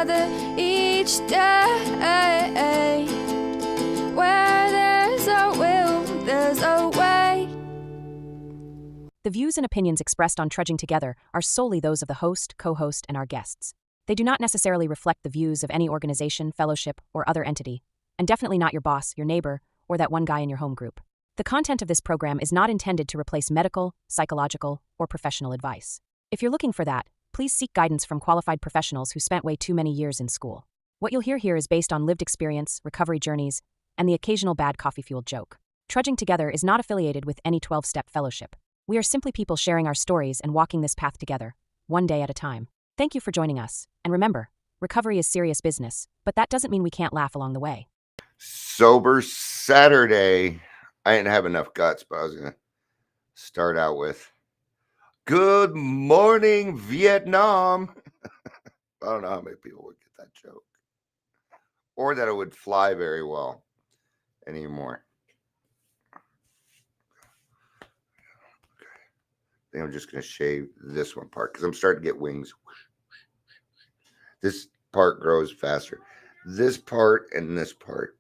together each day. Where there's a will, there's a way. The views and opinions expressed on Trudging Together are solely those of the host, co-host, and our guests. They do not necessarily reflect the views of any organization, fellowship, or other entity, and definitely not your boss, your neighbor, or that one guy in your home group. The content of this program is not intended to replace medical, psychological, or professional advice. If you're looking for that, please seek guidance from qualified professionals who spent way too many years in school. What you'll hear here is based on lived experience, recovery journeys, and the occasional bad coffee-fueled joke. Trudging Together is not affiliated with any 12-step fellowship. We are simply people sharing our stories and walking this path together, one day at a time. Thank you for joining us, and remember, recovery is serious business, but that doesn't mean we can't laugh along the way. Sober Saturday. I didn't have enough guts, but I was going to start out with good morning, Vietnam. I don't know how many people would get that joke or that it would fly very well anymore. I think I'm just going to shave this one part because I'm starting to get wings. This part grows faster. This part and this part.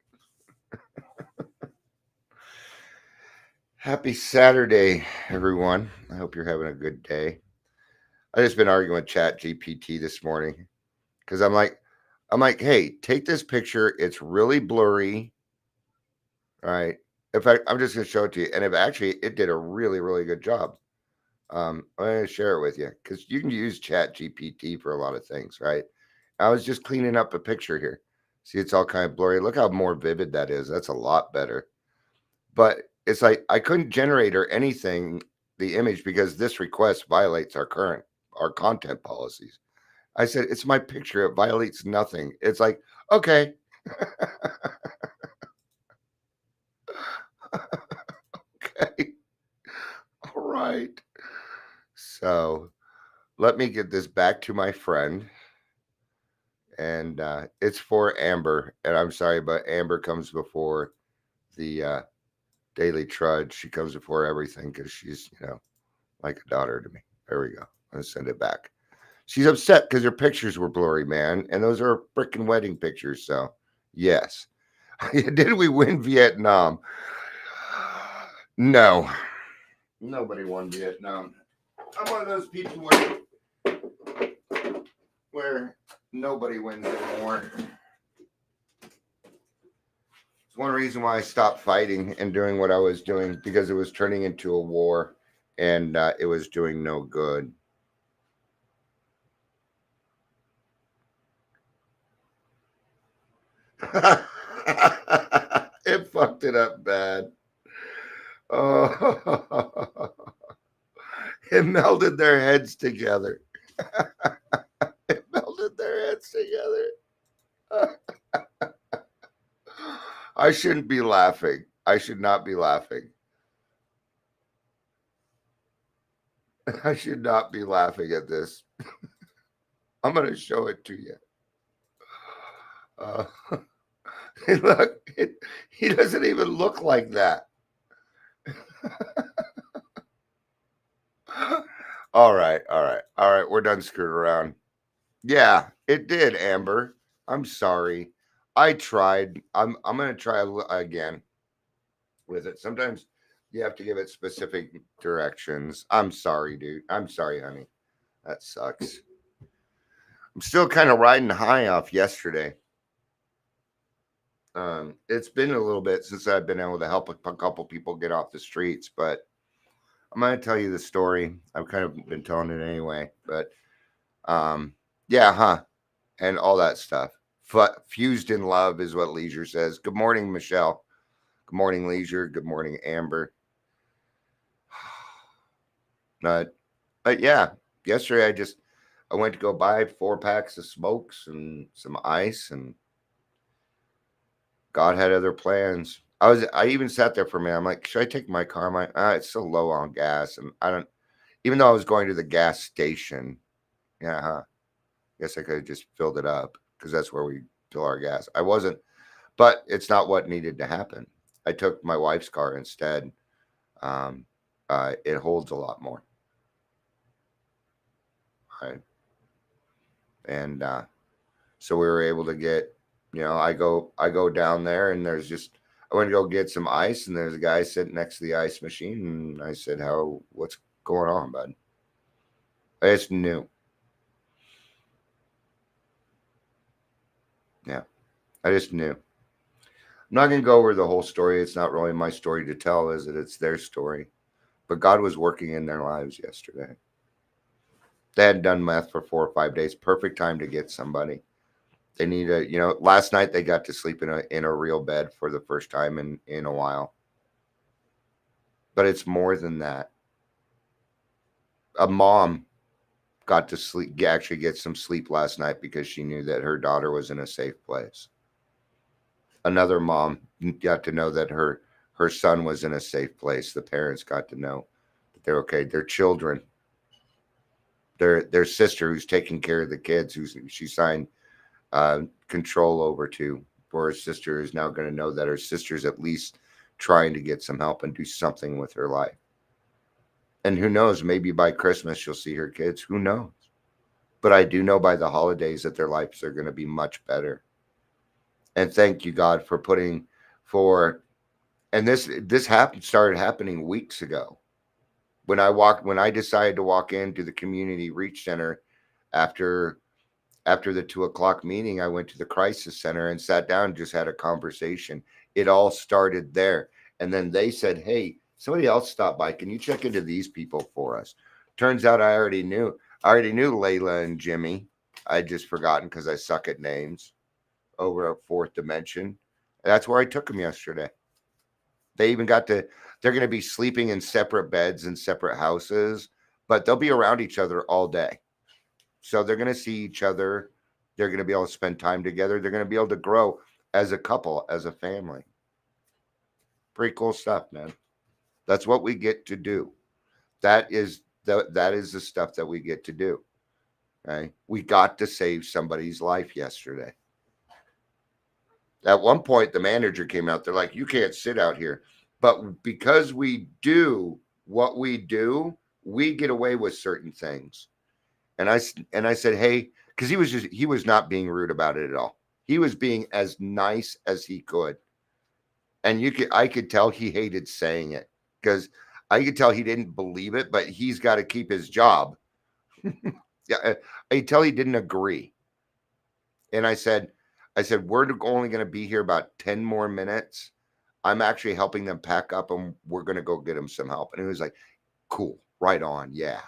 Happy Saturday, everyone. I hope you're having a good day. I just been arguing with Chat GPT this morning because I'm like, hey, take this picture. It's really blurry. All right. In fact, I'm just going to show it to you. And if actually it did a really, really good job. I'm going to share it with you because you can use Chat GPT for a lot of things, right? I was just cleaning up a picture here. See, it's all kind of blurry. Look how more vivid that is. That's a lot better. But it's like I couldn't generate or anything, the image, because this request violates our content policies. I said, it's my picture. It violates nothing. It's like, okay. Okay. All right. So let me get this back to my friend. And it's for Amber. And I'm sorry, but Amber comes before the Daily Trudge. She comes before everything because she's, like a daughter to me. There we go. I'm going to send it back. She's upset because her pictures were blurry, man. And those are freaking wedding pictures. So, yes. Did we win Vietnam? No. Nobody won Vietnam. I'm one of those people where nobody wins anymore. It's one reason why I stopped fighting and doing what I was doing, because it was turning into a war and it was doing no good. It fucked it up bad. Oh, it melded their heads together. It melded their heads together. I shouldn't be laughing. I should not be laughing. I should not be laughing at this. I'm going to show it to you. Look, he doesn't even look like that. All right. We're done screwing around. Yeah, it did, Amber. I'm sorry. I tried. I'm going to try again with it. Sometimes you have to give it specific directions. I'm sorry, dude. I'm sorry, honey. That sucks. I'm still kind of riding high off yesterday. It's been a little bit since I've been able to help a couple people get off the streets, but I'm going to tell you the story. I've kind of been telling it anyway, but yeah, and all that stuff. Fused in love is what Leisure says. Good morning, Michelle. Good morning, Leisure. Good morning, Amber. But yeah, yesterday I went to go buy 4 packs of smokes and some ice, and God had other plans. I even sat there for a minute. I'm like, should I take my car? I'm like, it's so low on gas, and even though I was going to the gas station, guess I could have just filled it up because that's where we fill our gas. I wasn't, but it's not what needed to happen. I took my wife's car instead. It holds a lot more. Right. And So we were able to get, I go down there, and I went to go get some ice, and there's a guy sitting next to the ice machine, and I said, what's going on, bud? I just knew. Yeah, I just knew. I'm not going to go over the whole story. It's not really my story to tell, is it? It's their story. But God was working in their lives yesterday. They hadn't done meth for 4 or 5 days. Perfect time to get somebody. They need last night they got to sleep in a real bed for the first time in a while. But it's more than that. A mom got to sleep, actually get some sleep last night because she knew that her daughter was in a safe place. Another mom got to know that her son was in a safe place. The parents got to know that they're okay. Their children, their sister who's taking care of the kids, who she signed control over to, for her sister, is now going to know that her sister's at least trying to get some help and do something with her life. And who knows, maybe by Christmas she'll see her kids. Who knows? But I do know by the holidays that their lives are going to be much better. And thank you, God, for and this started happening weeks ago. When I decided to walk into the community reach center after the 2:00 meeting, I went to the crisis center and sat down and just had a conversation. It all started there. And then they said, hey, somebody else stopped by. Can you check into these people for us? Turns out I already knew Layla and Jimmy. I'd just forgotten because I suck at names, over at Fourth Dimension. That's where I took them yesterday. They even they're going to be sleeping in separate beds in separate houses, but they'll be around each other all day. So they're going to see each other. They're going to be able to spend time together. They're going to be able to grow as a couple, as a family. Pretty cool stuff, man. That's what we get to do. That is the stuff that we get to do. Okay? We got to save somebody's life yesterday. At one point, the manager came out. They're like, you can't sit out here. But because we do what we do, we get away with certain things. And I said, hey, because he was not being rude about it at all. He was being as nice as he could. And I could tell he hated saying it, because I could tell he didn't believe it, but he's got to keep his job. Yeah, I could tell he didn't agree. And I said, we're only going to be here about 10 more minutes. I'm actually helping them pack up, and we're going to go get them some help. And he was like, cool, right on. Yeah.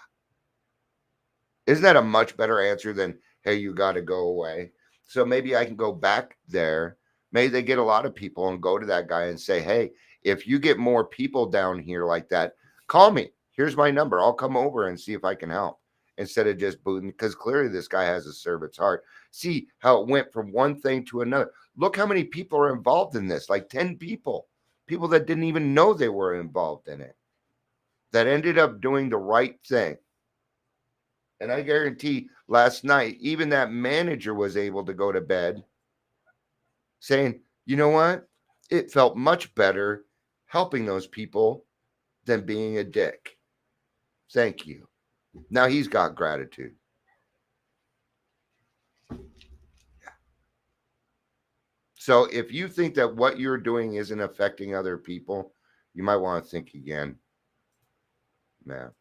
Isn't that a much better answer than, hey, you got to go away? So maybe I can go back there. Maybe they get a lot of people and go to that guy and say, hey, if you get more people down here like that, call me. Here's my number. I'll come over and see if I can help, instead of just booting, because clearly this guy has a servant's heart. See how it went from one thing to another. Look how many people are involved in this, like 10 people that didn't even know they were involved in it, that ended up doing the right thing. And I guarantee last night, even that manager was able to go to bed saying, you know what? It felt much better helping those people than being a dick. Thank you. Now he's got gratitude. Yeah. So if you think that what you're doing isn't affecting other people, you might want to think again. Man,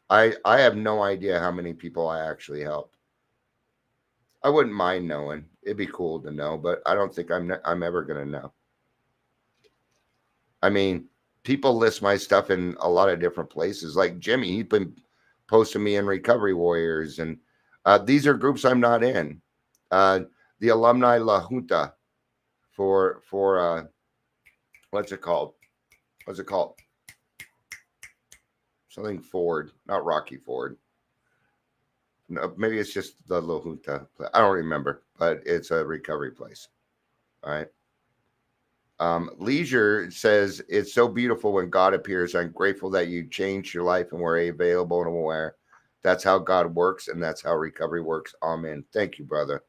I have no idea how many people I actually helped. I wouldn't mind knowing. It'd be cool to know, but I don't think I'm ever going to know. I mean, people list my stuff in a lot of different places. Like Jimmy, he's been posting me in Recovery Warriors, and these are groups I'm not in. The Alumni La Junta for what's it called? Something Ford, not Rocky Ford. No, maybe it's just the La Junta. I don't remember, but it's a recovery place. All right. Leisure says, it's so beautiful when God appears. I'm grateful that you changed your life and were available and aware. That's how God works, and that's how recovery works. Amen. Thank you, brother.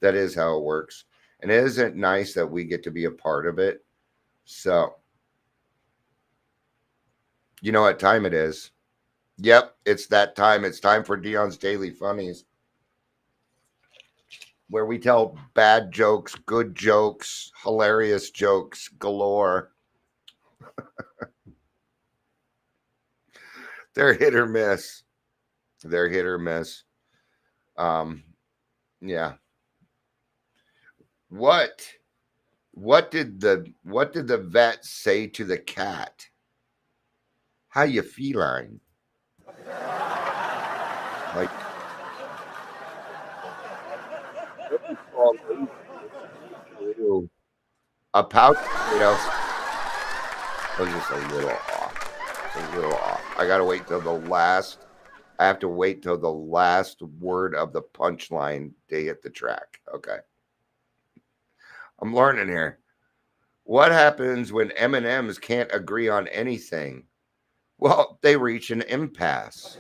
That is how it works. And isn't it nice that we get to be a part of it? So, you know what time it is? Yep, it's that time. It's time for Dion's Daily Funnies. where we tell bad jokes, good jokes, hilarious jokes galore. They're hit or miss. They're hit or miss. Yeah. What did the vet say to the cat? How you feline? Like a pouch potato was just a little off. It's a little off. I gotta wait till the last. I have to wait till the last word of the punchline to hit the track. Okay. I'm learning here. What happens when M&Ms can't agree on anything? Well, they reach an impasse.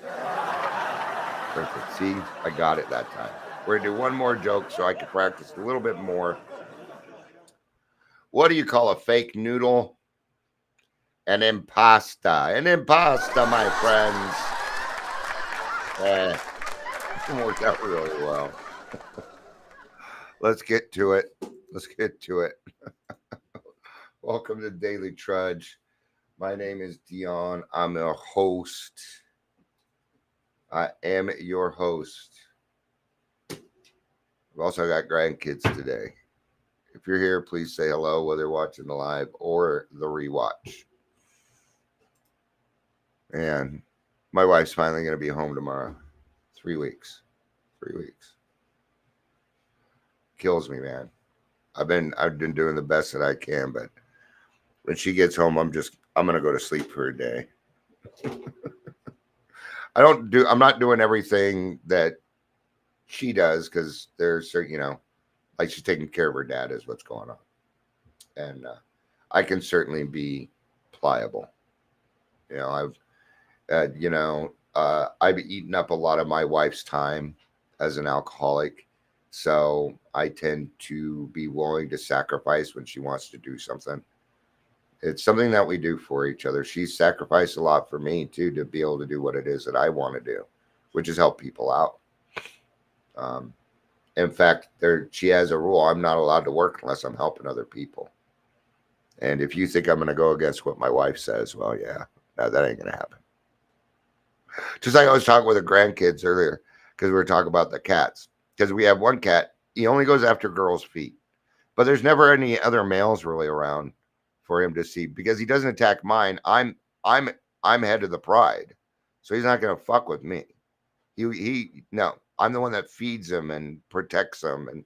Perfect. See, I got it that time. We're going to do one more joke so I can practice a little bit more. What do you call a fake noodle? An impasta. An impasta, my friends. It worked out really well. Let's get to it. Let's get to it. Welcome to Daily Trudge. My name is Dion. I'm your host. I am your host. I've also got grandkids today. If you're here, please say hello, whether you're watching the live or the rewatch. And my wife's finally going to be home tomorrow. 3 weeks. 3 weeks. Kills me, man. I've been doing the best that I can, but when she gets home, I'm going to go to sleep for a day. I'm not doing everything that she does because there's certain, like she's taking care of her dad is what's going on. And I can certainly be pliable. I've eaten up a lot of my wife's time as an alcoholic. So I tend to be willing to sacrifice when she wants to do something. It's something that we do for each other. She's sacrificed a lot for me too, to be able to do what it is that I want to do, which is help people out. In fact, she has a rule. I'm not allowed to work unless I'm helping other people. And if you think I'm going to go against what my wife says, well, yeah, no, that ain't going to happen. Just like I was talking with the grandkids earlier, because we were talking about the cats. Because we have one cat, he only goes after girls' feet. But there's never any other males really around for him to see, because he doesn't attack mine. I'm head of the pride. So he's not going to fuck with me. No, I'm the one that feeds him and protects him, and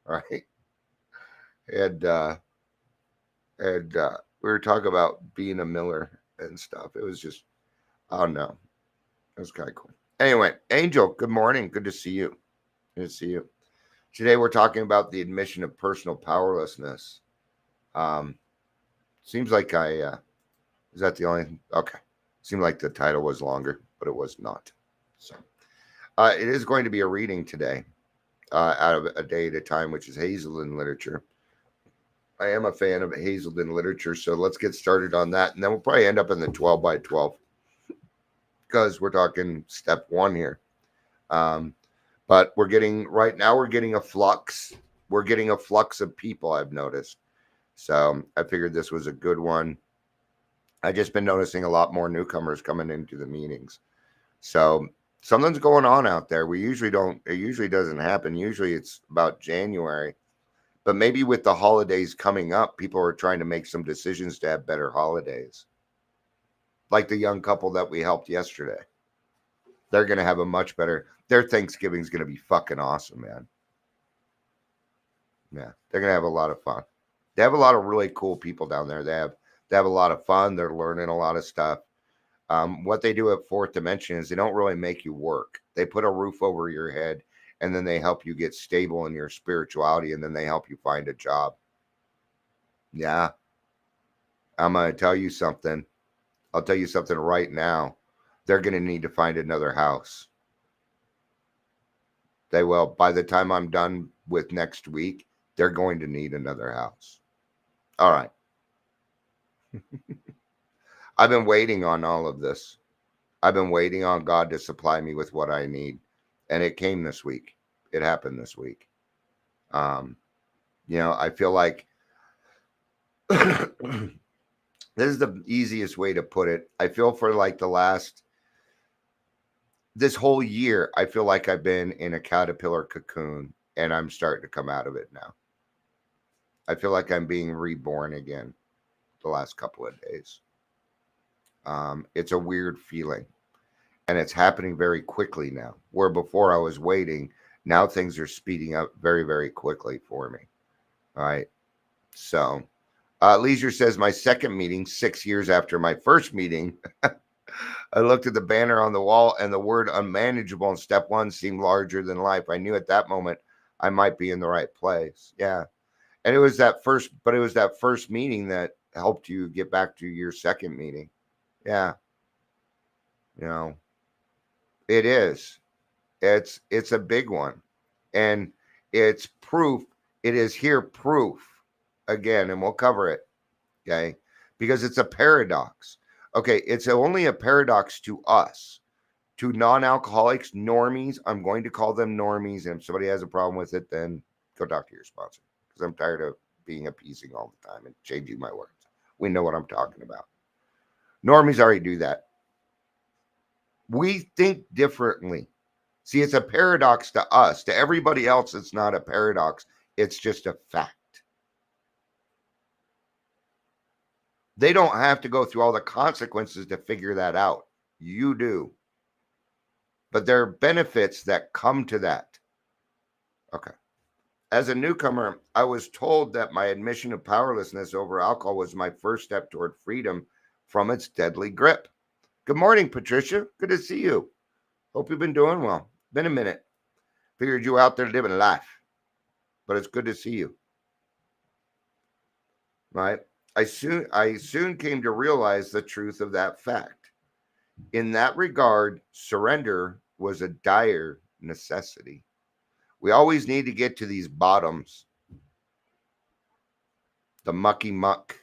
right. And we were talking about being a Miller and stuff. It was just, oh no, it was kind of cool. Anyway, Angel, good morning. Good to see you. Good to see you. Today we're talking about the admission of personal powerlessness. Seems like is that the only? Okay. Seemed like the title was longer, but it was not. So it is going to be a reading today out of A Day at a Time, which is Hazelden literature. I am a fan of Hazelden literature, so let's get started on that. And then we'll probably end up in the 12 by 12 because we're talking step 1 here. But we're getting a flux. We're getting a flux of people, I've noticed. So I figured this was a good one. I've just been noticing a lot more newcomers coming into the meetings. So something's going on out there. It usually doesn't happen. Usually it's about January. But maybe with the holidays coming up, people are trying to make some decisions to have better holidays. Like the young couple that we helped yesterday. They're going to have a much better... Their Thanksgiving's going to be fucking awesome, man. Yeah, they're going to have a lot of fun. They have a lot of really cool people down there. They have a lot of fun. They're learning a lot of stuff. What they do at Fourth Dimension is they don't really make you work. They put a roof over your head, and then they help you get stable in your spirituality, and then they help you find a job. Yeah. I'm going to tell you something. I'll tell you something right now. They're going to need to find another house. They will. By the time I'm done with next week, they're going to need another house. All right. I've been waiting on all of this. I've been waiting on God to supply me with what I need. And it came this week. It happened this week. I feel like this is the easiest way to put it. I feel for like this whole year, I feel like I've been in a caterpillar cocoon and I'm starting to come out of it now. I feel like I'm being reborn again the last couple of days. It's a weird feeling and it's happening very quickly now. Where before I was waiting, now things are speeding up very, very quickly for me. All right. So, Leisure says my second meeting, 6 years after my first meeting, I looked at the banner on the wall and the word unmanageable in step one seemed larger than life. I knew at that moment I might be in the right place. Yeah. And it was that first meeting that helped you get back to your second meeting. Yeah. It is. It's a big one. And it's proof. It is here proof again, and we'll cover it. Okay. Because it's a paradox. Okay. It's only a paradox to us. To non-alcoholics, normies, I'm going to call them normies. And if somebody has a problem with it, then go talk to your sponsor. Because I'm tired of being appeasing all the time and changing my words. We know what I'm talking about. Normies already do that. We think differently. See, it's a paradox to us. To everybody else, it's not a paradox. It's just a fact. They don't have to go through all the consequences to figure that out. You do. But there are benefits that come to that. Okay. As a newcomer, I was told that my admission of powerlessness over alcohol was my first step toward freedom from its deadly grip. Good morning, Patricia. Good to see you. Hope you've been doing well. Been a minute. Figured you were out there living life. But it's good to see you. Right? I soon came to realize the truth of that fact. In that regard, surrender was a dire necessity. We always need to get to these bottoms. The mucky muck.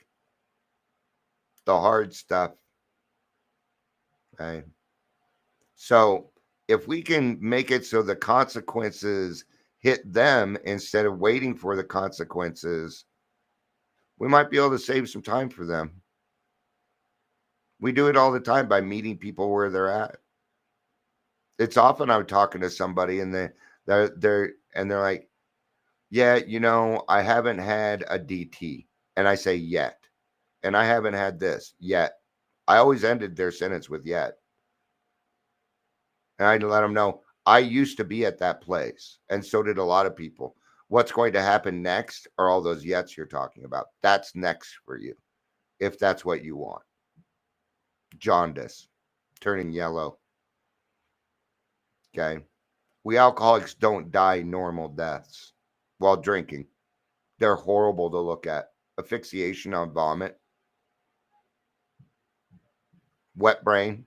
The hard stuff. Okay. So if we can make it so the consequences hit them instead of waiting for the consequences, we might be able to save some time for them. We do it all the time by meeting people where they're at. It's often I'm talking to somebody and they're like, yeah, I haven't had a DT. And I say yet. And I haven't had this yet. I always ended their sentence with yet. And I let them know I used to be at that place. And so did a lot of people. What's going to happen next are all those yets you're talking about. That's next for you, if that's what you want. Jaundice, turning yellow. Okay. We alcoholics don't die normal deaths while drinking. They're horrible to look at. Asphyxiation on vomit. Wet brain.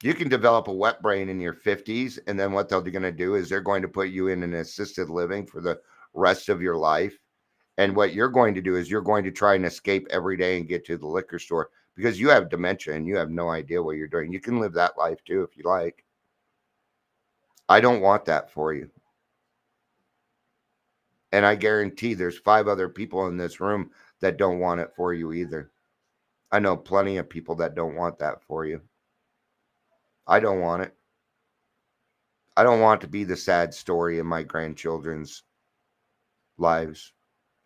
You can develop a wet brain in your 50s, and then what they're going to do is they're going to put you in an assisted living for the rest of your life. And what you're going to do is you're going to try and escape every day and get to the liquor store because you have dementia and you have no idea what you're doing. You can live that life too if you like. I don't want that for you. And I guarantee there's 5 other people in this room that don't want it for you either. I know plenty of people that don't want that for you. I don't want it. I don't want to be the sad story in my grandchildren's lives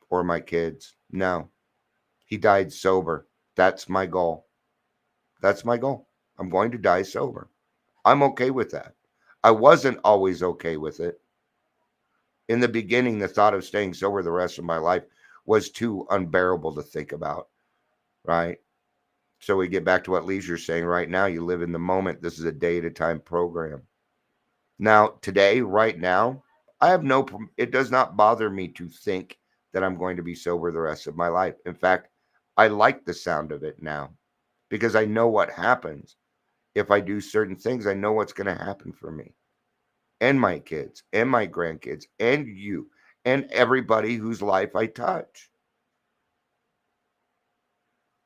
or my kids. No. He died sober. That's my goal. That's my goal. I'm going to die sober. I'm okay with that. I wasn't always okay with it. In the beginning, the thought of staying sober the rest of my life was too unbearable to think about, right? So we get back to what Leisure's saying right now. You live in the moment. This is a day-at-a-time program. Now, today, right now, it does not bother me to think that I'm going to be sober the rest of my life. In fact, I like the sound of it now because I know what happens. If I do certain things, I know what's going to happen for me and my kids and my grandkids and you and everybody whose life I touch.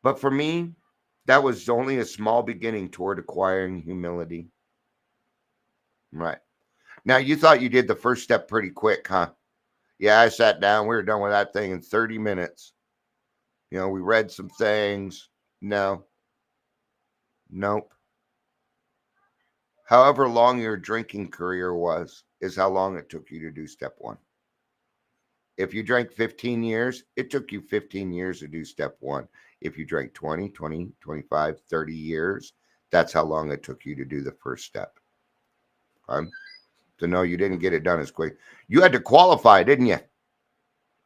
But for me, that was only a small beginning toward acquiring humility. Right. Now, you thought you did the first step pretty quick, huh? Yeah, I sat down. We were done with that thing in 30 minutes. We read some things. No, nope. However long your drinking career was, is how long it took you to do step one. If you drank 15 years, it took you 15 years to do step one. If you drank 20, 25, 30 years, that's how long it took you to do the first step. So no, you didn't get it done as quick. You had to qualify, didn't you?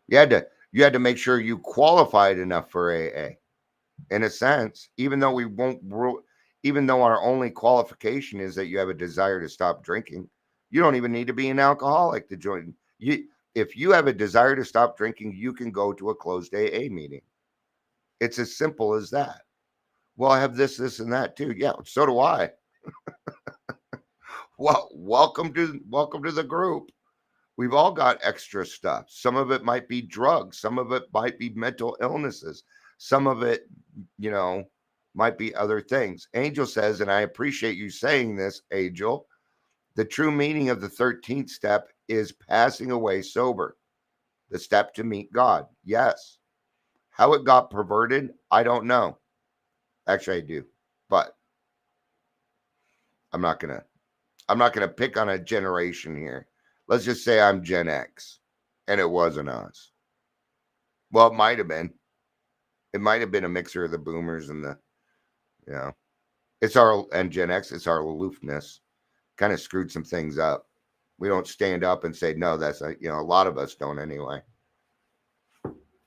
You had to make sure you qualified enough for AA. In a sense, even though our only qualification is that you have a desire to stop drinking, you don't even need to be an alcoholic to join. If you have a desire to stop drinking, you can go to a closed AA meeting. It's as simple as that. Well, I have this, and that too. Yeah, so do I. Well, welcome to the group. We've all got extra stuff. Some of it might be drugs. Some of it might be mental illnesses. Some of it, might be other things. Angel says, and I appreciate you saying this, Angel, the true meaning of the 13th step is passing away sober. The step to meet God. Yes. How it got perverted, I don't know. Actually, I do. But I'm not gonna pick on a generation here. Let's just say I'm Gen X, and it wasn't us. Well, it might have been. It might have been a mixture of the boomers and and Gen X. It's our aloofness, kind of screwed some things up. We don't stand up and say no. That's a lot of us don't anyway,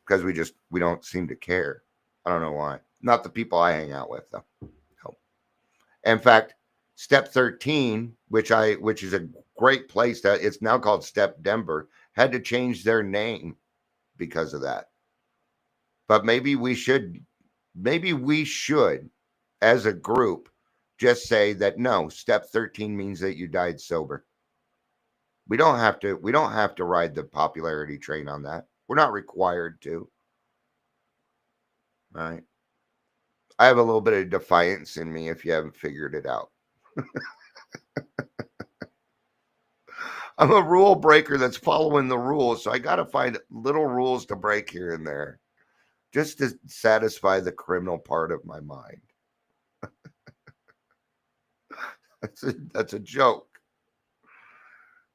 because we don't seem to care. I don't know why. Not the people I hang out with though. No. In fact, Step 13, which is a great place that it's now called Step Denver, had to change their name because of that. But maybe we should, as a group, just say that no, Step 13 means that you died sober. We don't have to ride the popularity train on that. We're not required to. Right? I have a little bit of defiance in me if you haven't figured it out. I'm a rule breaker that's following the rules, so I got to find little rules to break here and there just to satisfy the criminal part of my mind. That's a joke.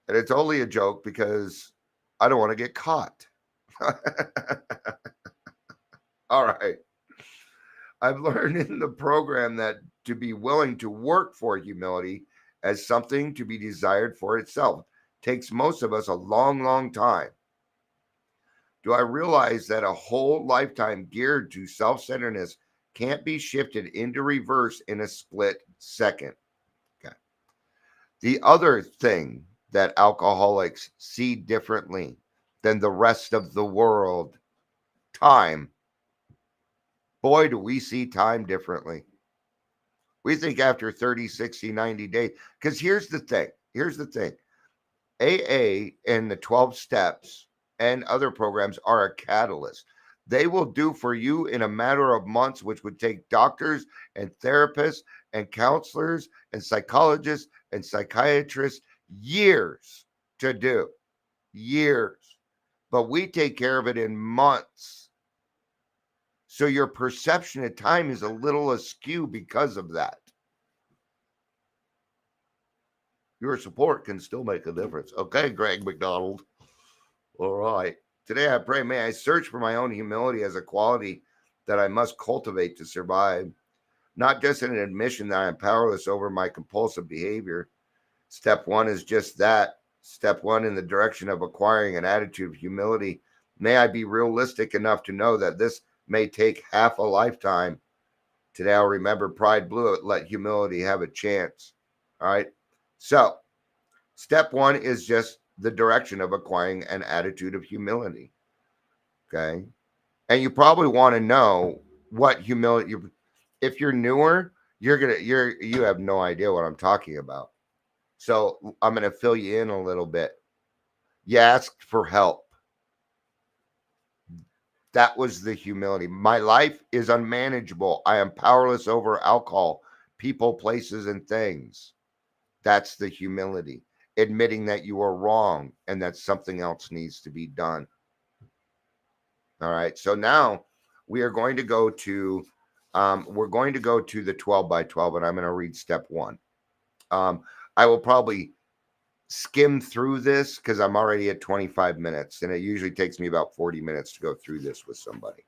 And it's only a joke because I don't want to get caught. All right. I've learned in the program that to be willing to work for humility as something to be desired for itself takes most of us a long, long time. Do I realize that a whole lifetime geared to self-centeredness can't be shifted into reverse in a split second? Okay. The other thing that alcoholics see differently than the rest of the world, time. Boy, do we see time differently. We think after 30, 60, 90 days, because here's the thing. AA and the 12 steps and other programs are a catalyst. They will do for you in a matter of months, which would take doctors and therapists and counselors and psychologists and psychiatrists years to do. Years. But we take care of it in months. So your perception of time is a little askew because of that. Your support can still make a difference. Okay, Greg McDonald. All right. Today I pray, may I search for my own humility as a quality that I must cultivate to survive, not just an admission that I'm powerless over my compulsive behavior. Step one is just that. Step one in the direction of acquiring an attitude of humility. May I be realistic enough to know that this may take half a lifetime. Today I'll remember pride blew it, let humility have a chance. All right. So step one is just the direction of acquiring an attitude of humility. Okay. And you probably want to know what humility, if you're newer, you have no idea what I'm talking about. So I'm going to fill you in a little bit. You asked for help. That was the humility. My life is unmanageable. I am powerless over alcohol, people, places, and things. That's the humility. admitting that you are wrong and that something else needs to be done. All right. So now we are going to go to the 12 by 12, and I'm going to read step 1. I will probably skim through this because I'm already at 25 minutes, and it usually takes me about 40 minutes to go through this with somebody,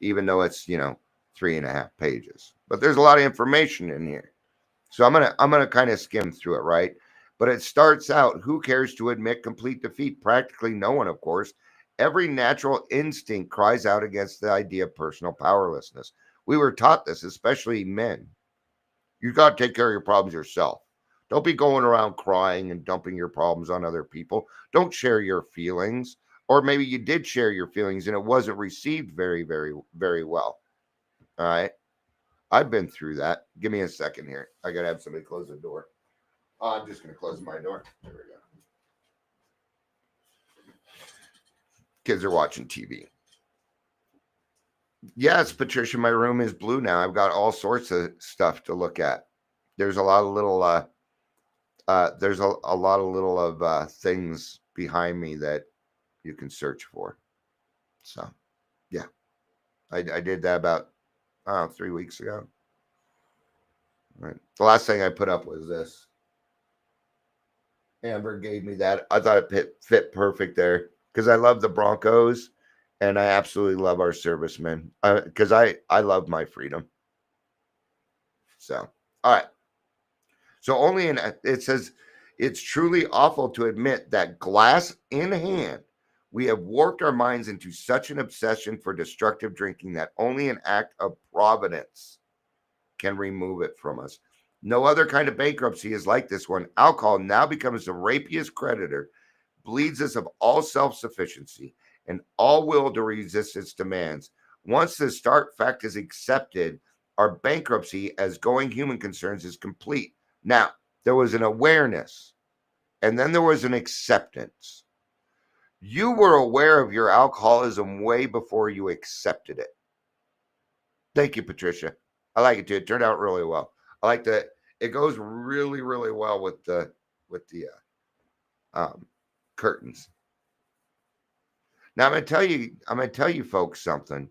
even though it's 3.5 pages. But there's a lot of information in here, so I'm gonna kind of skim through it, right? But it starts out: who cares to admit complete defeat? Practically no one, of course. Every natural instinct cries out against the idea of personal powerlessness. We were taught this, especially men. You got to take care of your problems yourself. Don't be going around crying and dumping your problems on other people. Don't share your feelings. Or maybe you did share your feelings and it wasn't received very, very, very well. All right. I've been through that. Give me a second here. I got to have somebody close the door. I'm just going to close my door. There we go. Kids are watching TV. Yes, Patricia, my room is blue now. I've got all sorts of stuff to look at. There's a lot of little things behind me that you can search for. So, yeah, I did that about 3 weeks ago. Right. The last thing I put up was this. Amber gave me that. I thought it fit perfect there because I love the Broncos and I absolutely love our servicemen because I love my freedom. So, all right. So it says, it's truly awful to admit that glass in hand, we have warped our minds into such an obsession for destructive drinking that only an act of providence can remove it from us. No other kind of bankruptcy is like this one. Alcohol now becomes the rapiest creditor, bleeds us of all self-sufficiency and all will to resist its demands. Once the stark fact is accepted, our bankruptcy as going human concerns is complete. Now, there was an awareness, and then there was an acceptance. You were aware of your alcoholism way before you accepted it. Thank you, Patricia. I like it too. It turned out really well. I like that. It goes really, really well with the curtains. Now I'm gonna tell you folks something.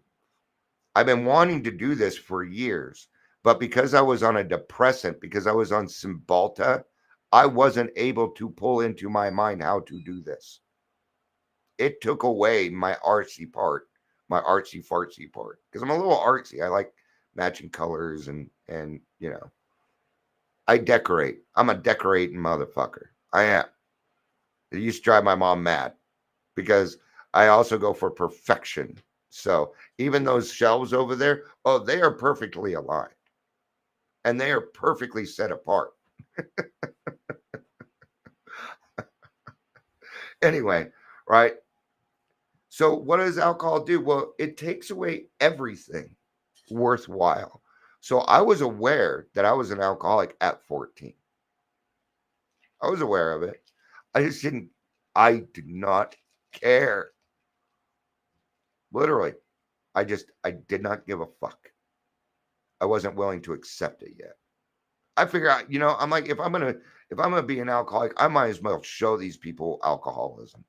I've been wanting to do this for years, but because I was on a depressant, because I was on Cymbalta, I wasn't able to pull into my mind how to do this. It took away my artsy part, my artsy fartsy part, because I'm a little artsy. I like matching colors and I decorate. I'm a decorating motherfucker. I am. It used to drive my mom mad because I also go for perfection. So even those shelves over there, oh, they are perfectly aligned and they are perfectly set apart. Anyway, right? So what does alcohol do? Well, it takes away everything worthwhile. So I was aware that I was an alcoholic at 14. I was aware of it. I did not care. Literally, I did not give a fuck. I wasn't willing to accept it yet. I figure out, I'm like, if I'm gonna be an alcoholic, I might as well show these people alcoholism.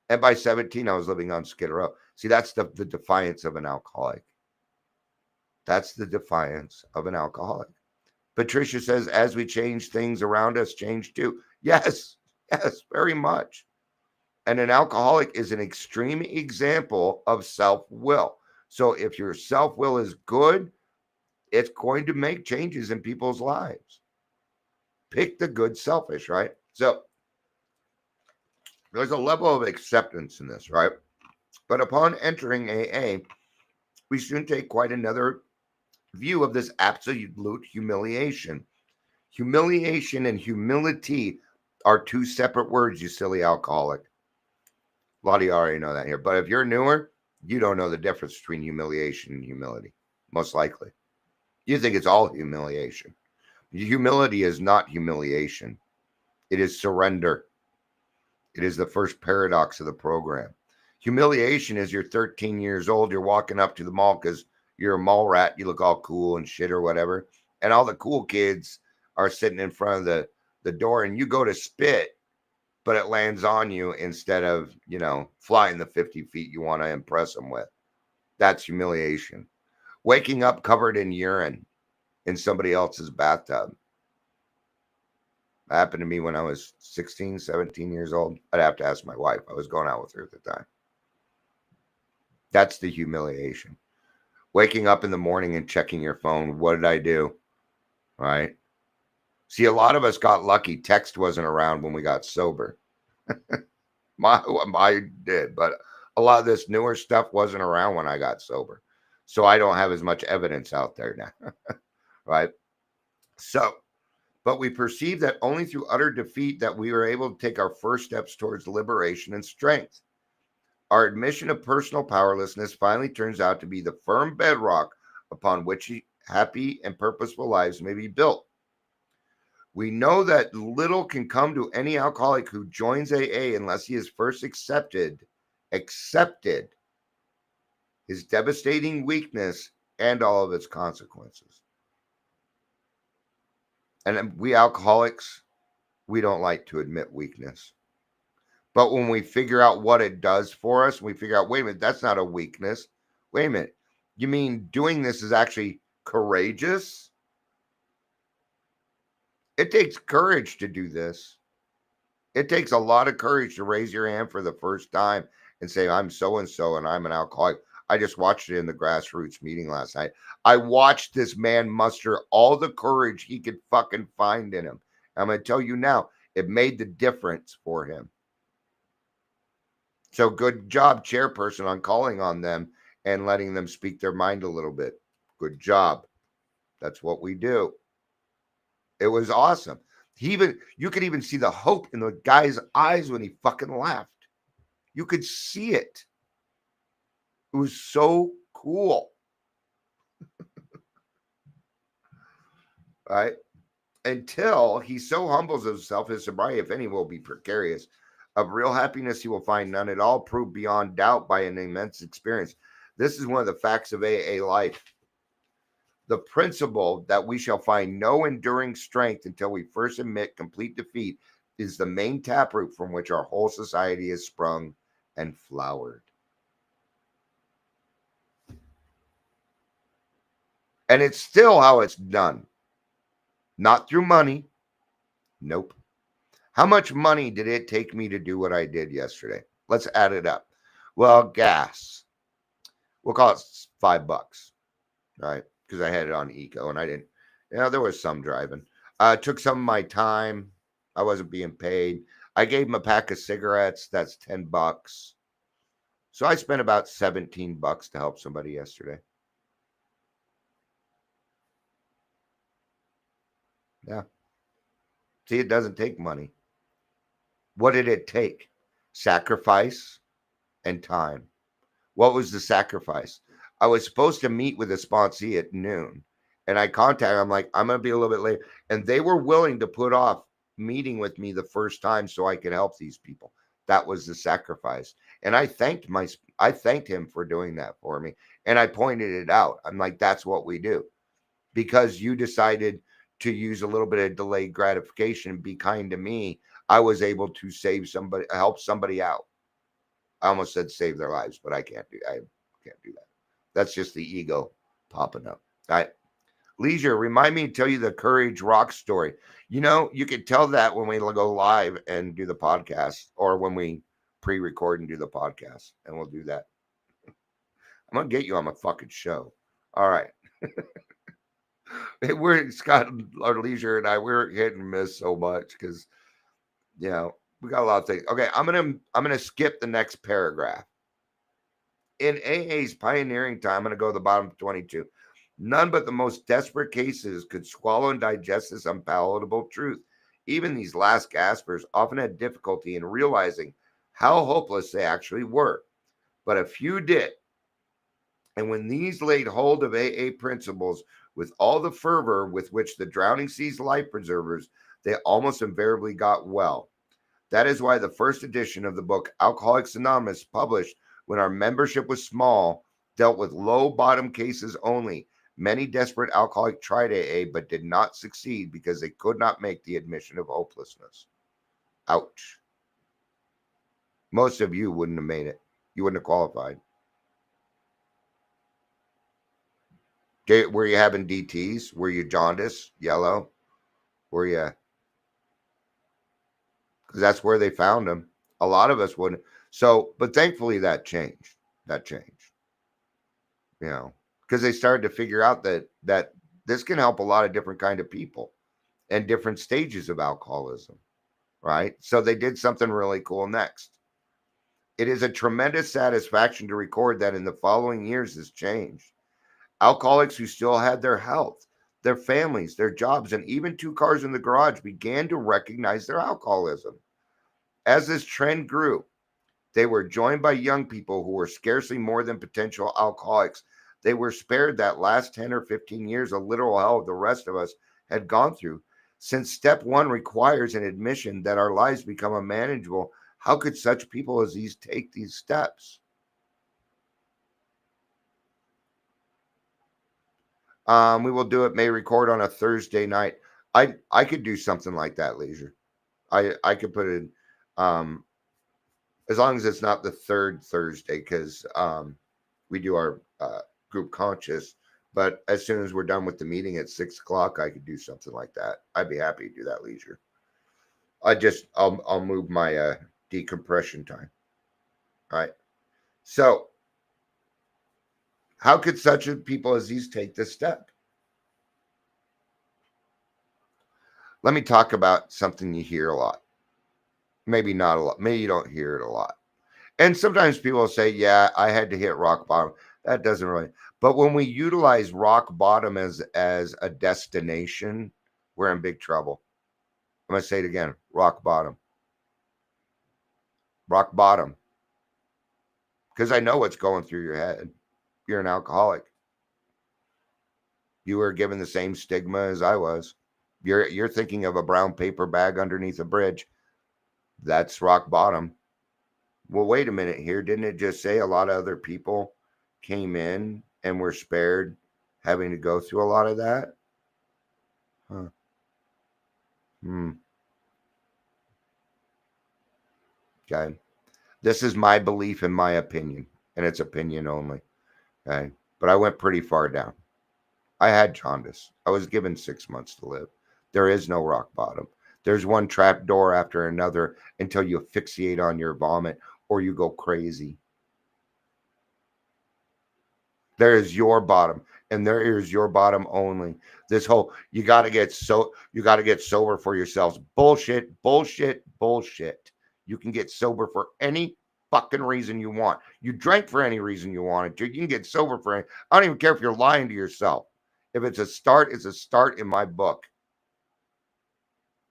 And by 17, I was living on Skid Row. See, that's the defiance of an alcoholic. That's the defiance of an alcoholic. Patricia says, as we change, things around us change too. Yes, very much. And an alcoholic is an extreme example of self-will. So if your self-will is good, it's going to make changes in people's lives. Pick the good selfish, right? So there's a level of acceptance in this, right? But upon entering AA, we soon take quite another view of this absolute humiliation. Humiliation and humility are two separate words, you silly alcoholic. A lot of you already know that here. But if you're newer, you don't know the difference between humiliation and humility, most likely. You think it's all humiliation. Humility is not humiliation. It is surrender. It is the first paradox of the program. Humiliation is you're 13 years old, you're walking up to the mall because you're a mall rat, you look all cool and shit or whatever, and all the cool kids are sitting in front of the door and you go to spit but it lands on you instead of, flying the 50 feet you want to impress them with. That's humiliation. Waking up covered in urine in somebody else's bathtub. That happened to me when I was 16, 17 years old. I'd have to ask my wife. I was going out with her at the time. That's the humiliation. Waking up in the morning and checking your phone. What did I do? Right? See, a lot of us got lucky. Text wasn't around when we got sober. I did, but a lot of this newer stuff wasn't around when I got sober. So I don't have as much evidence out there now. Right? So, but we perceive that only through utter defeat that we are able to take our first steps towards liberation and strength. Our admission of personal powerlessness finally turns out to be the firm bedrock upon which happy and purposeful lives may be built. We know that little can come to any alcoholic who joins AA unless he has first accepted his devastating weakness and all of its consequences. And we alcoholics, we don't like to admit weakness. But when we figure out what it does for us, we figure out, wait a minute, that's not a weakness. Wait a minute. You mean doing this is actually courageous? It takes courage to do this. It takes a lot of courage to raise your hand for the first time and say, I'm so-and-so and I'm an alcoholic. I just watched it in the grassroots meeting last night. I watched this man muster all the courage he could fucking find in him. I'm going to tell you now, it made the difference for him. So good job, chairperson, on calling on them and letting them speak their mind a little bit. Good job. That's what we do. It was awesome. You could even see the hope in the guy's eyes when he fucking laughed. You could see it. It was so cool. Right? Until he so humbles himself, his sobriety, if any, will be precarious. Of real happiness, he will find none at all, proved beyond doubt by an immense experience. This is one of the facts of AA life. The principle that we shall find no enduring strength until we first admit complete defeat is the main taproot from which our whole society is sprung and flowered. And it's still how it's done. Not through money. Nope. How much money did it take me to do what I did yesterday? Let's add it up. Well, gas. We'll call it $5, right? Because I had it on eco and I didn't, there was some driving. Took some of my time. I wasn't being paid. I gave him a pack of cigarettes. That's $10. So I spent about $17 to help somebody yesterday. Yeah. See, it doesn't take money. What did it take? Sacrifice and time. What was the sacrifice? I was supposed to meet with a sponsee at noon, and I contacted them. I'm like, I'm going to be a little bit late. And they were willing to put off meeting with me the first time so I could help these people. That was the sacrifice. And I thanked him for doing that for me. And I pointed it out. I'm like, that's what we do. Because you decided to use a little bit of delayed gratification and be kind to me, I was able to help somebody out. I almost said save their lives, but I can't do that. That's just the ego popping up. All right. Leisure, remind me to tell you the Courage Rock story. You could tell that when we go live and do the podcast, or when we pre-record and do the podcast, and we'll do that. I'm going to get you on my fucking show. All right. Scott, our Leisure, and I, we're hit and miss so much because, we got a lot of things. Okay, I'm gonna skip the next paragraph. In AA's pioneering time, I'm gonna go to the bottom of 22. None but the most desperate cases could swallow and digest this unpalatable truth. Even these last gaspers often had difficulty in realizing how hopeless they actually were. But a few did. And when these laid hold of AA principles with all the fervor with which the drowning sees life preservers, they almost invariably got well. That is why the first edition of the book Alcoholics Anonymous, published when our membership was small, dealt with low bottom cases only. Many desperate alcoholics tried AA but did not succeed because they could not make the admission of hopelessness. Ouch. Most of you wouldn't have made it. You wouldn't have qualified. Were you having DTs? Were you jaundice, yellow? Were you? Because that's where they found them. A lot of us wouldn't. So, but thankfully that changed. That changed. You know, because they started to figure out that this can help a lot of different kind of people and different stages of alcoholism, right? So they did something really cool next. It is a tremendous satisfaction to record that in the following years this changed. Alcoholics who still had their health, their families, their jobs, and even 2 cars in the garage began to recognize their alcoholism. As this trend grew, they were joined by young people who were scarcely more than potential alcoholics. They were spared that last 10 or 15 years of literal hell the rest of us had gone through. Since step 1 requires an admission that our lives become unmanageable, how could such people as these take these steps? We will do it, may record on a Thursday night. I could do something like that, Leisure. I could put it as long as it's not the third Thursday, because we do our group conscious. But as soon as we're done with the meeting at 6 o'clock, I could do something like that. I'd be happy to do that, Leisure. I'll move my decompression time. All right. So how could such people as these take this step? Let me talk about something you hear a lot. Maybe not a lot. Maybe you don't hear it a lot. And sometimes people say, yeah, I had to hit rock bottom. That doesn't really. But when we utilize rock bottom as a destination, we're in big trouble. I'm going to say it again. Rock bottom. Rock bottom. Because I know what's going through your head. You're an alcoholic. You were given the same stigma as I was. You're thinking of a brown paper bag underneath a bridge. That's rock bottom. Well, wait a minute here. Didn't it just say a lot of other people came in and were spared having to go through a lot of that? Huh. Okay. This is my belief and my opinion, and it's opinion only. Okay. But I went pretty far down. I had jaundice. I was given 6 months to live. There is no rock bottom. There's one trap door after another until you asphyxiate on your vomit or you go crazy. There is your bottom, and there is your bottom only. This whole you got to get sober for yourselves. Bullshit, bullshit, bullshit. You can get sober for any fucking reason you want. You drank for any reason you wanted to. You can get sober for any. I don't even care if you're lying to yourself. If it's a start, it's a start in my book.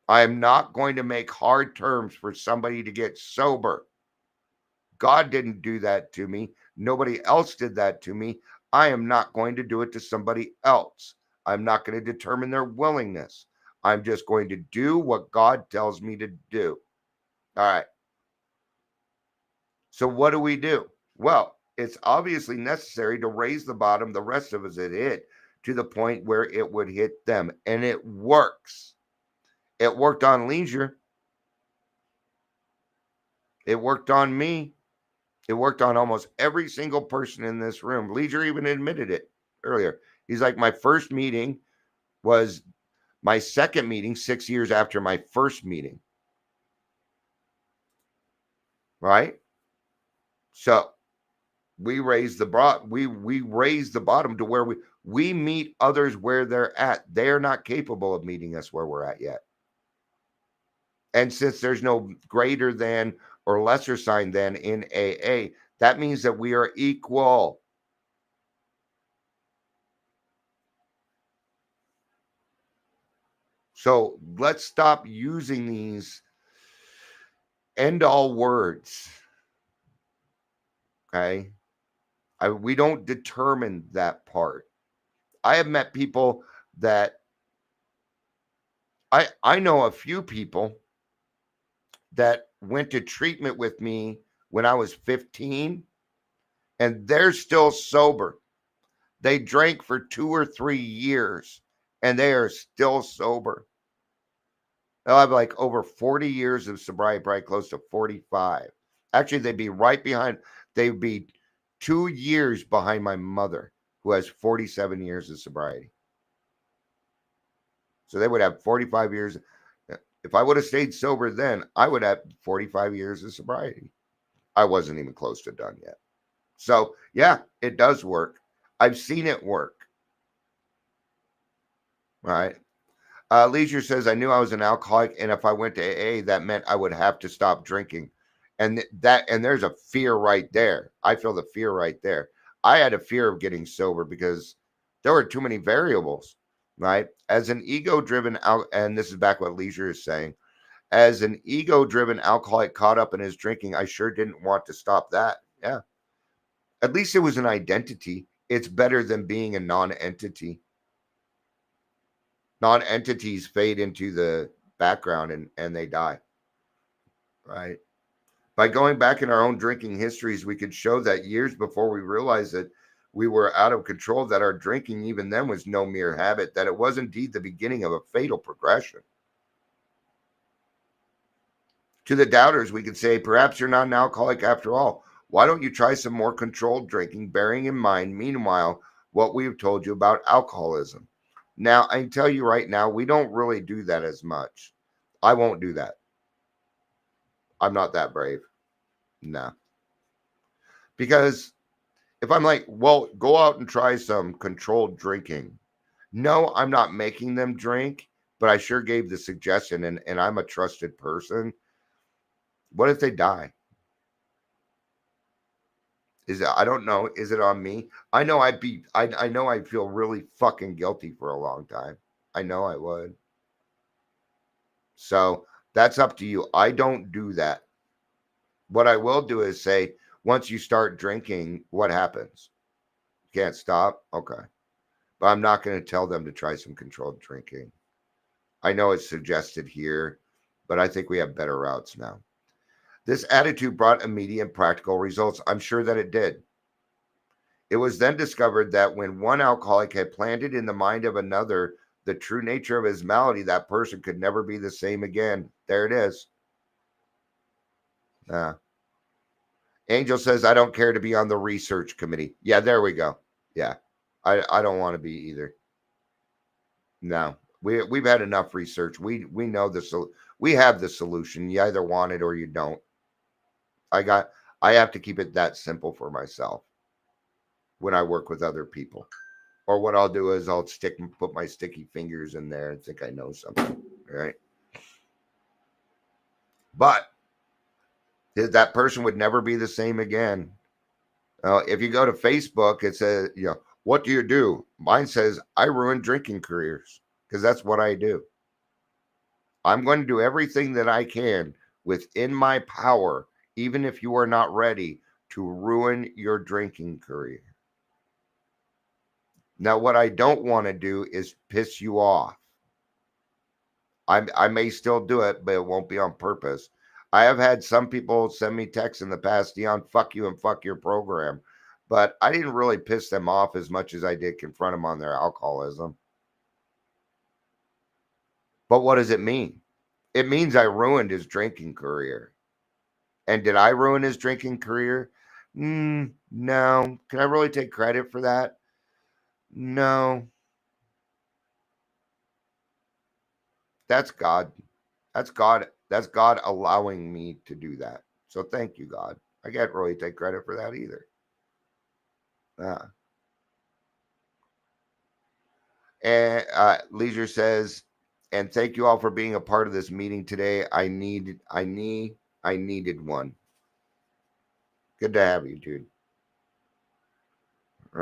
I am not going to make hard terms for somebody to get sober. God didn't do that to me. Nobody else did that to me. I am not going to do it to somebody else. I'm not going to determine their willingness. I'm just going to do what God tells me to do. All right. So what do? Well, it's obviously necessary to raise the bottom the rest of us had hit to the point where it would hit them. And it works. It worked on Leisure. It worked on me. It worked on almost every single person in this room. Leisure even admitted it earlier. He's like, my first meeting was my second meeting 6 years after my first meeting. Right? So we raise the bottom to where we meet others where they're at. They're not capable of meeting us where we're at yet. And since there's no greater than or lesser sign than in AA, that means that we are equal. So let's stop using these end-all words. Okay? We don't determine that part. I have met people that I know a few people that went to treatment with me when I was 15, and they're still sober. They drank for 2 or 3 years, and they are still sober. They'll have like over 40 years of sobriety, probably close to 45. Actually, they'd be right behind. They'd be 2 years behind my mother, who has 47 years of sobriety. So they would have 45 years. If I would have stayed sober then, I would have 45 years of sobriety. I wasn't even close to done yet. So, yeah, it does work. I've seen it work. Right? Leisure says, I knew I was an alcoholic, and if I went to AA, that meant I would have to stop drinking. And there's a fear right there. I feel the fear right there. I had a fear of getting sober because there were too many variables, right? As an ego-driven and this is back what Leisure is saying, as an ego-driven alcoholic caught up in his drinking, I sure didn't want to stop that. Yeah. At least it was an identity. It's better than being a non-entity. Non-entities fade into the background and they die, right? By going back in our own drinking histories, we could show that years before we realized that we were out of control, that our drinking even then was no mere habit, that it was indeed the beginning of a fatal progression. To the doubters, we could say, perhaps you're not an alcoholic after all. Why don't you try some more controlled drinking, bearing in mind, meanwhile, what we've told you about alcoholism? Now, I can tell you right now, we don't really do that as much. I won't do that. I'm not that brave. No. Because if I'm like, well, go out and try some controlled drinking. No, I'm not making them drink, but I sure gave the suggestion, and I'm a trusted person. What if they die? I don't know. Is it on me? I know I know I'd feel really fucking guilty for a long time. I know I would. So that's up to you. I don't do that. What I will do is say, once you start drinking, what happens? Can't stop? Okay. But I'm not going to tell them to try some controlled drinking. I know it's suggested here, but I think we have better routes now. This attitude brought immediate and practical results. I'm sure that it did. It was then discovered that when one alcoholic had planted in the mind of another the true nature of his malady, that person could never be the same again. There it is. Angel says, I don't care to be on the research committee. Yeah, there we go. Yeah, I don't want to be either. No, we've had enough research. We know we have the solution. You either want it or you don't. I have to keep it that simple for myself when I work with other people. Or what I'll do is I'll put my sticky fingers in there and think I know something, right? But that person would never be the same again. If you go to Facebook, it says, what do you do? Mine says, I ruin drinking careers, because that's what I do. I'm going to do everything that I can within my power, even if you are not ready, to ruin your drinking career. Now, what I don't want to do is piss you off. I may still do it, but it won't be on purpose. I have had some people send me texts in the past, Dion, fuck you and fuck your program. But I didn't really piss them off as much as I did confront them on their alcoholism. But what does it mean? It means I ruined his drinking career. And did I ruin his drinking career? No. Can I really take credit for that? No. That's God. That's God. That's God allowing me to do that. So thank you, God. I can't really take credit for that either. And Leisure says, and thank you all for being a part of this meeting today. I needed one. Good to have you, dude. All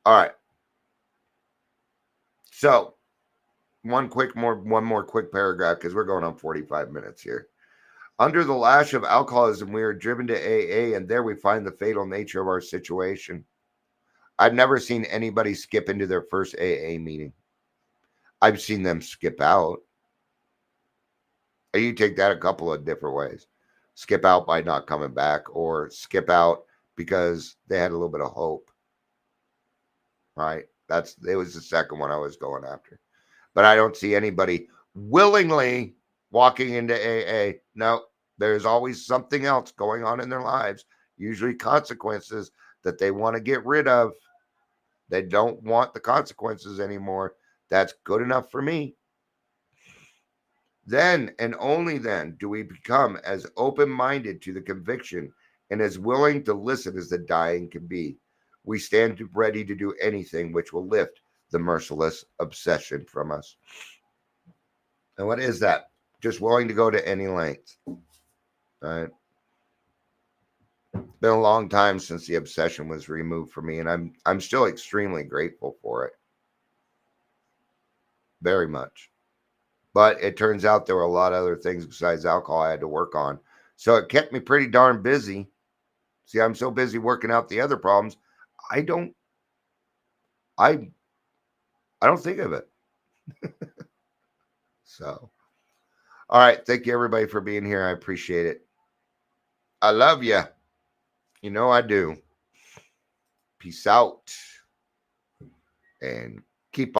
right. So one more quick paragraph, because we're going on 45 minutes here. Under the lash of alcoholism, we are driven to AA, and there we find the fatal nature of our situation. I've never seen anybody skip into their first AA meeting. I've seen them skip out. You take that a couple of different ways. Skip out by not coming back, or skip out because they had a little bit of hope. Right? It was the second one I was going after. But I don't see anybody willingly walking into AA. No, There's always something else going on in their lives, usually consequences that they want to get rid of. They don't want the consequences anymore. That's good enough for me. Then and only then do we become as open minded to the conviction and as willing to listen as the dying can be. We stand ready to do anything which will lift the merciless obsession from us. And what is that? Just willing to go to any length. Right? It's been a long time since the obsession was removed from me, and I'm still extremely grateful for it. Very much. But it turns out there were a lot of other things besides alcohol I had to work on. So it kept me pretty darn busy. See, I'm so busy working out the other problems, I don't I I don't think of it. So, all right, thank you everybody for being here. I appreciate it. I love you. You know I do. Peace out and keep